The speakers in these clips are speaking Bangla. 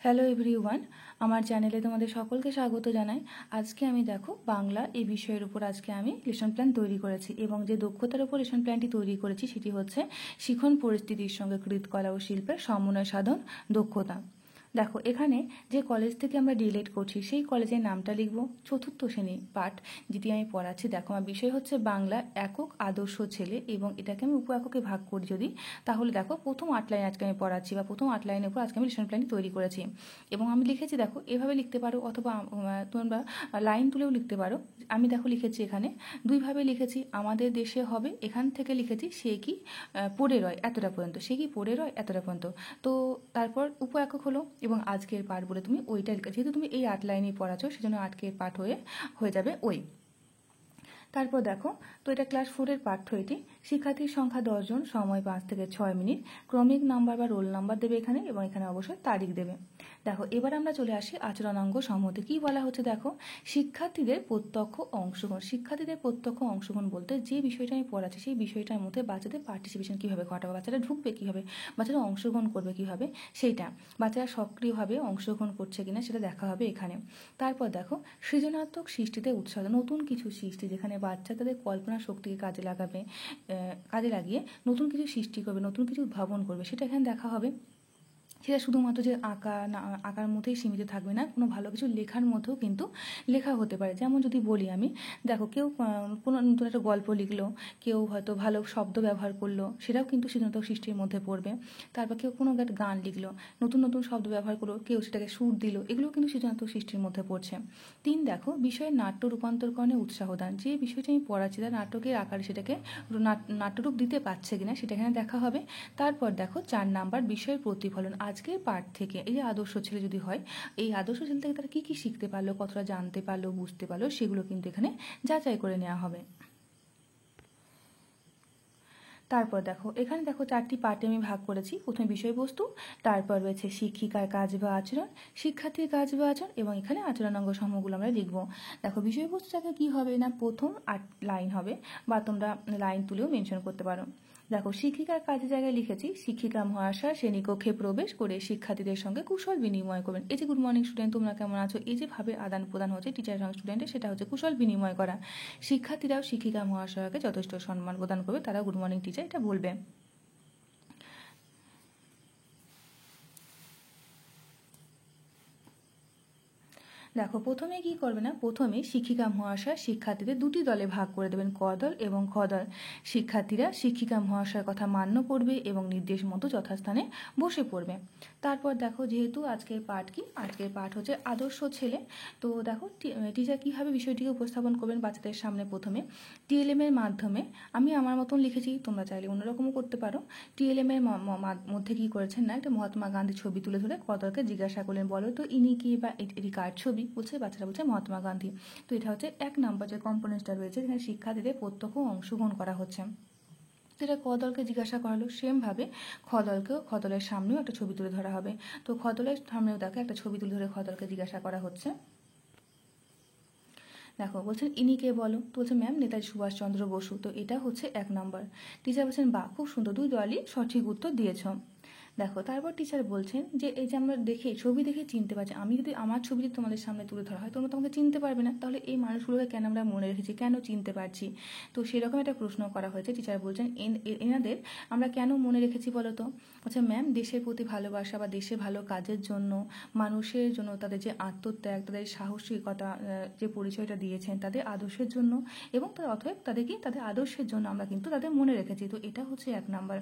হ্যালো এভরিওয়ান, আমার চ্যানেলে তোমাদের সকলকে স্বাগত জানাই। আজকে আমি দেখো বাংলা এই বিষয়ের উপর আজকে আমি লেসন প্ল্যান তৈরি করেছি এবং যে দক্ষতার উপর লেসন প্ল্যানটি তৈরি করেছি সেটি হচ্ছে শিখন পরিস্থিতির সঙ্গে কৃতকলা ও শিল্পের সমন্বয় সাধন দক্ষতা। দেখো এখানে যে কলেজ থেকে আমরা ডিএলএড করছি সেই কলেজের নামটা লিখব। চতুর্থ শ্রেণী পাঠ যেটি আমি পড়াচ্ছি, দেখো আমার বিষয় হচ্ছে বাংলা একক আদর্শ ছেলে এবং এটাকে আমি উপ এককে ভাগ করি যদি, তাহলে দেখো প্রথম 8 লাইন আজকে আমি পড়াচ্ছি বা প্রথম 8 লাইনের উপর আজকে আমি লেসন প্ল্যানটি তৈরি করেছি এবং আমি লিখেছি দেখো এভাবে লিখতে পারো অথবা তোমরা লাইন তুলেও লিখতে পারো। আমি দেখো লিখেছি এখানে দুইভাবে লিখেছি। আমাদের দেশে হবে এখান থেকে লিখেছি সে কি পড়ে রয় এতটা পর্যন্ত, সে কি পড়ে রয় এতটা পর্যন্ত। তো তারপর উপ একক হলো এবং আজকের পাঠ বলে তুমি ওইটা যেহেতু তুমি এই 8 লাইনই পড়াচ্ছ সেজন্য আজকের পাঠ হয়ে যাবে ওই। তারপর দেখো, তো এটা ক্লাস 4-এর পাঠ্য। এটি শিক্ষার্থীর সংখ্যা 10 জন, সময় 5 থেকে 6 মিনিট, ক্রমিক নাম্বার বা রোল নাম্বার দেবে এখানে এবং এখানে অবশ্যই তারিখ দেবে। দেখো এবার আমরা চলে আসি আচরণাঙ্গ সম্মতি। কি বলা হচ্ছে দেখো, শিক্ষার্থীদের প্রত্যক্ষ অংশগ্রহণ। শিক্ষার্থীদের প্রত্যক্ষ অংশগ্রহণ বলতে যে বিষয়টা আমি পড়াচ্ছি সেই বিষয়টার মধ্যে বাচ্চাদের পার্টিসিপেশন কীভাবে ঘটাবে, বাচ্চারা ঢুকবে কীভাবে, বাচ্চারা অংশগ্রহণ করবে কীভাবে, সেইটা বাচ্চারা সক্রিয়ভাবে অংশগ্রহণ করছে কিনা সেটা দেখা হবে এখানে। তারপর দেখো সৃজনাত্মক সৃষ্টিতে উৎসাহ, নতুন কিছু সৃষ্টি যেখানে বাচ্চা তাদের কল্পনা শক্তিকে কাজে লাগিয়ে নতুন কিছু সৃষ্টি করবে, নতুন কিছু উদ্ভাবন করবে, সেটা এখানে দেখা হবে। সেটা শুধুমাত্র যে আঁকার মধ্যেই সীমিত থাকবে না, কোনো ভালো কিছু লেখার মধ্যেও কিন্তু লেখা হতে পারে। যেমন যদি বলি আমি, দেখো কেউ কোনো নতুন একটা গল্প লিখলো, কেউ হয়তো ভালো শব্দ ব্যবহার করলো, সেটাও কিন্তু সৃজনাত্মক সৃষ্টির মধ্যে পড়বে। তারপর কেউ কোনো একটা গান লিখলো, নতুন নতুন শব্দ ব্যবহার করলো, কেউ সেটাকে সুর দিল, এগুলোও কিন্তু সৃজনাত্মক সৃষ্টির মধ্যে পড়ছে। 3 দেখো বিষয়ের নাট্য রূপান্তরকরণে উৎসাহ দান। যে বিষয়টা আমি পড়াচ্ছি তার নাটকের আকারে সেটাকে নাট্যরূপ দিতে পারছে কিনা সেটা এখানে দেখা হবে। তারপর দেখো 4 নাম্বার বিষয়ের প্রতিফলন। আজকের পাঠ থেকে এই যে আদর্শ ছেলে যদি হয়, এই আদর্শ ছেলে থেকে তারা কী কী শিখতে পারলো, কতটা জানতে পারলো, বুঝতে পারলো, সেগুলো কিন্তু এখানে যাচাই করে নেওয়া হবে। তারপর দেখো এখানে দেখো 4টি পার্টে আমি ভাগ করেছি। প্রথমে বিষয়বস্তু, তারপর রয়েছে শিক্ষিকার কাজ বা আচরণ, শিক্ষার্থীর কাজ বা আচরণ এবং এখানে আচরণাঙ্গ সমূহগুলো আমরা লিখব। দেখো বিষয়বস্তুটাকে কি হবে না, প্রথম 8 লাইন হবে বা তোমরা লাইন তুলেও মেনশন করতে পারো। দেখো শিক্ষিকার কাজের জায়গায় লিখেছি শিক্ষিকা মহাশয় শ্রেণীকক্ষে প্রবেশ করে শিক্ষার্থীদের সঙ্গে কুশল বিনিময় করবেন। এই যে গুড মর্নিং স্টুডেন্ট তোমরা কেমন আছো, এই যে ভাবে আদান প্রদান হচ্ছে টিচার সঙ্গে স্টুডেন্টের, সেটা হচ্ছে কুশল বিনিময় করা। শিক্ষার্থীরাও শিক্ষিকা মহাশয়কে যথেষ্ট সম্মান প্রদান করবে, তারা গুড মর্নিং টিচার এটা বলবে। দেখো প্রথমে কি করবে না, প্রথমে শিক্ষিকা মহাশয় শিক্ষার্থীদের 2টি দলে ভাগ করে দেবেন, ক দল এবং খ দল। শিক্ষার্থীরা শিক্ষিকা মহাশয়ের কথা মান্য করবে এবং নির্দেশ মতো যথাস্থানে বসে পড়বে। তারপর দেখো যেহেতু আজকের পাঠ কি, আজকের পাঠ হচ্ছে আদর্শ ছেলে, তো দেখো টিচার কীভাবে বিষয়টিকে উপস্থাপন করবেন বাচ্চাদের সামনে। প্রথমে টিএলএম এর মাধ্যমে আমি আমার মতন লিখেছি, তোমরা চাইলে অন্যরকমও করতে পারো। টিএলএম এর মধ্যে কি করেছেন না, একটা মহাত্মা গান্ধীর ছবি তুলে ধরে কদরকে জিজ্ঞাসা করলেন, বলো তো ইনি কি বা এটি কার ছবি, বলছে বাচ্চারা বলছে মহাত্মা গান্ধী। তো এটা হচ্ছে 1 নাম্বার যে কম্পোনেন্টসটা রয়েছে, এখানে শিক্ষার্থীদের প্রত্যক্ষ অংশগ্রহণ করা হচ্ছে। এটা ক দলকে জিজ্ঞাসা করা হলো, সেমভাবে খ দলের সামনেও একটা ছবি তুলে ধরা হবে। তো খ দলের সামনেও দেখো একটা ছবি তুলে ধরে খ দলকে জিজ্ঞাসা করা হচ্ছে। দেখো বলছেন ইনি কে বলো, তো বলছে ম্যাম নেতাজি সুভাষচন্দ্র বসু। তো এটা হচ্ছে 1 নম্বর। টিচার বলছেন বাহ খুব সুন্দর, 2 দলই সঠিক উত্তর দিয়েছ। দেখো তারপর টিচার বলছেন যে এই যে আমরা ছবি দেখে চিনতে পারছি, আমি যদি আমার ছবি যদি তোমাদের সামনে তুলে ধরা হয় তোমরা তোমাকে চিনতে পারবে না, তাহলে এই মানুষগুলোকে কেন আমরা মনে রেখেছি, কেন চিনতে পারছি। তো সেরকম একটা প্রশ্ন করা হয়েছে। টিচার বলছেন এনাদের আমরা কেন মনে রেখেছি বলো তো। আচ্ছা ম্যাম দেশের প্রতি ভালোবাসা বা দেশে ভালো কাজের জন্য, মানুষের জন্য তাদের যে আত্মত্যাগ, তাদের সাহসিকতা, যে পরিচয়টা দিয়েছেন তাদের আদর্শের জন্য, এবং অতএব তাদের আদর্শের জন্য আমরা কিন্তু তাদের মনে রেখেছি। তো এটা হচ্ছে 1 নাম্বার।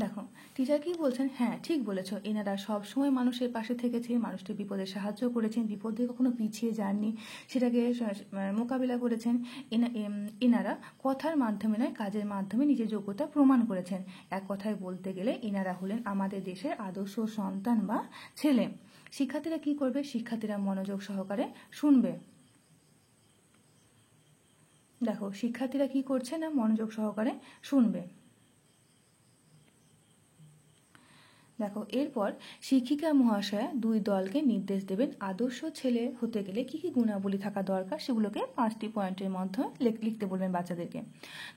দেখো টিচার কি বলছেন, হ্যাঁ ঠিক বলেছো, এনারা সবসময় মানুষের পাশে থেকেছে, মানুষটির বিপদে সাহায্য করেছেন, বিপদে কখনো পিছিয়ে যাননি, সেটাকে মোকাবিলা করেছেন। এনারা কথার মাধ্যমে নয় কাজের মাধ্যমে নিজের যোগ্যতা প্রমাণ করেছেন। এক কথায় বলতে গেলে এনারা হলেন আমাদের দেশের আদর্শ সন্তান বা ছেলে। শিক্ষার্থীরা কি করবে, শিক্ষার্থীরা মনোযোগ সহকারে শুনবে। দেখো শিক্ষার্থীরা কি করছে না, মনোযোগ সহকারে শুনবে। দেখো এরপর শিক্ষিকা মহাশয়া দুই দলকে নির্দেশ দেবেন আদর্শ ছেলে হতে গেলে কি কি গুণাবলী থাকা দরকার সেগুলোকে 5টি পয়েন্টের মধ্যে লিখতে বলবেন বাচ্চাদেরকে।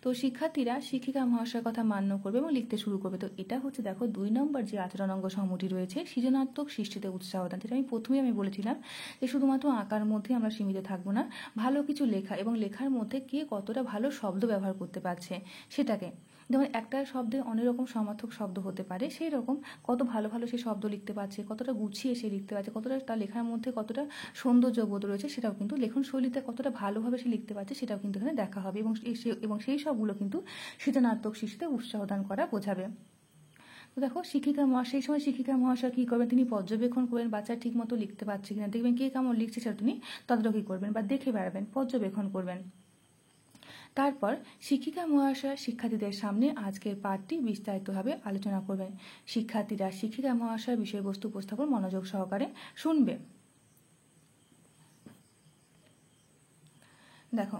তো শিক্ষার্থীরা শিক্ষিকা মহাশয়ের কথা মান্য করবে এবং লিখতে শুরু করবে। তো এটা হচ্ছে দেখো 2 নম্বর যে আচরণ অঙ্গ সমূহটি রয়েছে সৃজনাত্মক সৃষ্টিতে উৎসাহ দান, যেটা আমি প্রথমেই বলেছিলাম যে শুধুমাত্র আঁকার মধ্যে আমরা সীমিত থাকবো না, ভালো কিছু লেখা এবং লেখার মধ্যে কে কতটা ভালো শব্দ ব্যবহার করতে পারছে সেটাকে, যেমন একটা শব্দে অনেক রকম সমার্থক শব্দ হতে পারে, সেই রকম কত ভালো ভালো সে শব্দ লিখতে পারছে, কতটা গুছিয়ে সে লিখতে পারছে, কতটা তার লেখার মধ্যে কতটা সৌন্দর্যবোধ রয়েছে সেটাও কিন্তু, লেখন শৈলীতে কতটা ভালোভাবে সে লিখতে পারছে সেটাও কিন্তু এখানে দেখা হবে এবং সেই সবগুলো কিন্তু সৃজনাত্মক সৃষ্টিতে উৎসাহ দান করা বোঝাবে। তো দেখো সেই সময় শিক্ষিকা মহাশয় কী করবেন, তিনি পর্যবেক্ষণ করবেন বাচ্চা ঠিক মতো লিখতে পারছে কিনা, দেখবেন কে কেমন লিখছে সেটা তিনি তদারকি করবেন বা দেখে বেড়াবেন, পর্যবেক্ষণ করবেন। তারপর শিক্ষিকা মহাশয় শিক্ষার্থীদের সামনে আজকের পাঠটি বিস্তারিতভাবে আলোচনা করবেন। শিক্ষার্থীরা শিক্ষিকা মহাশয় বিষয়বস্তু উপস্থাপন মনোযোগ সহকারে শুনবে। দেখো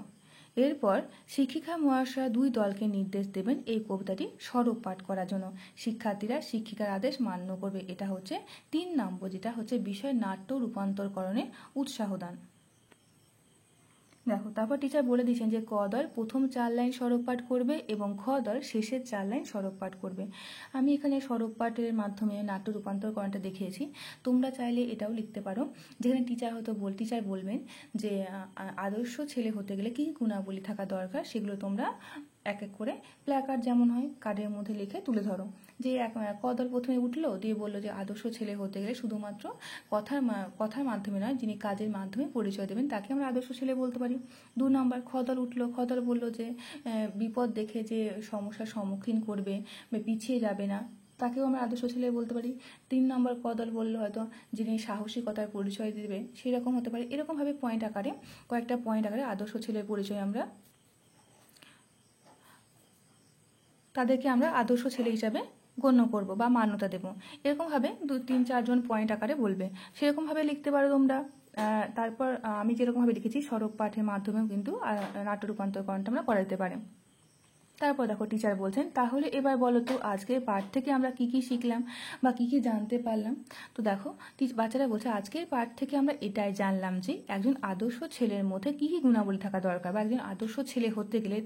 এরপর শিক্ষিকা মহাশয় দুই দলকে নির্দেশ দেবেন এই কবিতাটি সরব পাঠ করার জন্য। শিক্ষার্থীরা শিক্ষিকার আদেশ মান্য করবে। এটা হচ্ছে 3 নম্বর, যেটা হচ্ছে বিষয় নাট্য রূপান্তরকরণে উৎসাহ দান। দেখো তারপর টিচার বলে দিয়েছেন যে ক দল প্রথম 4 লাইন সরব পাঠ করবে এবং খ দল শেষের 4 লাইন সরব পাঠ করবে। আমি এখানে সরব পাঠের মাধ্যমে নাট্য রূপান্তরকরণটা দেখিয়েছি, তোমরা চাইলে এটাও লিখতে পারো, যেখানে টিচার বলবেন যে আদর্শ ছেলে হতে গেলে কী গুণাবলী থাকা দরকার সেগুলো তোমরা এক এক করে প্ল্যাকার্ড যেমন হয় কার্ডের মধ্যে লিখে তুলে ধরো। যে কদল প্রথমে উঠলো দিয়ে বললো যে আদর্শ ছেলে হতে গেলে শুধুমাত্র কথার মাধ্যমে নয়, যিনি কাজের মাধ্যমে পরিচয় দেবেন তাকে আমরা আদর্শ ছেলে বলতে পারি। 2 নম্বর খদল উঠলো, খদল বললো যে বিপদ দেখে যে সমস্যার সম্মুখীন করবে বা পিছিয়ে যাবে না, তাকেও আমরা আদর্শ ছেলে বলতে পারি। 3 নম্বর কদল বললো হয়তো যিনি সাহসিকতার পরিচয় দেবে সেই রকম হতে পারে। এরকমভাবে কয়েকটা পয়েন্ট আকারে আদর্শ ছেলের পরিচয় তাদেরকে আমরা আদর্শ ছেলে হিসাবে গণ্য করব বা মান্যতা দেব। এরকমভাবে 2-3-4 জন পয়েন্ট আকারে বলবে, সেরকমভাবে লিখতে পারো তোমরা। তারপর আমি যেরকমভাবে লিখেছি সরব পাঠের মাধ্যমেও কিন্তু নাট্য রূপান্তরকরণটা আমরা করাতে পারি। তারপর দেখো টিচার বলছেন তাহলে এবার বলো তো আজকের পাঠ থেকে আমরা কি কি শিখলাম বা কি কি জানতে পারলাম। তো দেখো বাচ্চারা বলছে আজকের পাঠ থেকে আমরা এটাই জানলাম যে একজন আদর্শ ছেলের মধ্যে কি কি গুণাবলী থাকা দরকার বা একজন আদর্শ ছেলে হতে গেলে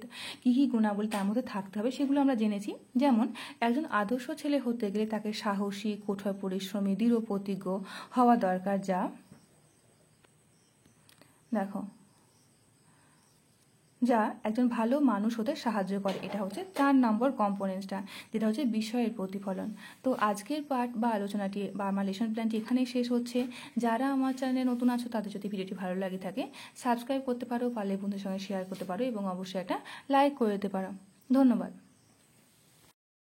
কি কি গুণাবলী তার মধ্যে থাকতে হবে সেগুলো আমরা জেনেছি। যেমন একজন আদর্শ ছেলে হতে গেলে তাকে সাহসী, কঠোর পরিশ্রমী, দৃঢ় প্রতিজ্ঞ হওয়া দরকার, যা একজন ভালো মানুষ হতে সাহায্য করে। এটা হচ্ছে 4 নম্বর কম্পোনেন্টসটা, যেটা হচ্ছে বিষয়ের প্রতিফলন। তো আজকের পাঠ বা আলোচনাটি বা আমার লেসন প্ল্যানটি এখানেই শেষ হচ্ছে। যারা আমার চ্যানেলে নতুন আছো তাদের যদি ভিডিওটি ভালো লাগে থাকে সাবস্ক্রাইব করতে পারো, পারলে বন্ধুদের সঙ্গে শেয়ার করতে পারো এবং অবশ্যই একটা লাইক করে দিতে পারো। ধন্যবাদ।